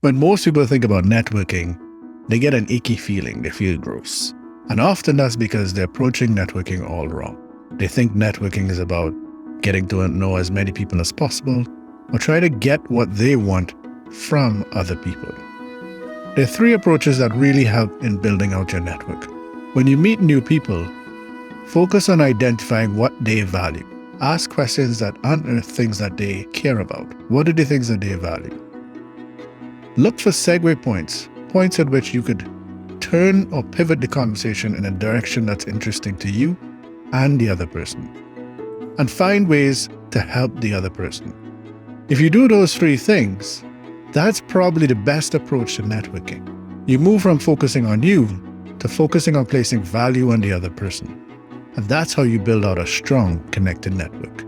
When most people think about networking, they get an icky feeling, they feel gross. And often that's because they're approaching networking all wrong. They think networking is about getting to know as many people as possible or try to get what they want from other people. There are three approaches that really help in building out your network. When you meet new people, focus on identifying what they value. Ask questions that unearth things that they care about. What are the things that they value? Look for segue points at which you could turn or pivot the conversation in a direction that's interesting to you and the other person. And find ways to help the other person. If you do those three things, that's probably the best approach to networking. You move from focusing on you to focusing on placing value on the other person. And that's how you build out a strong, connected network.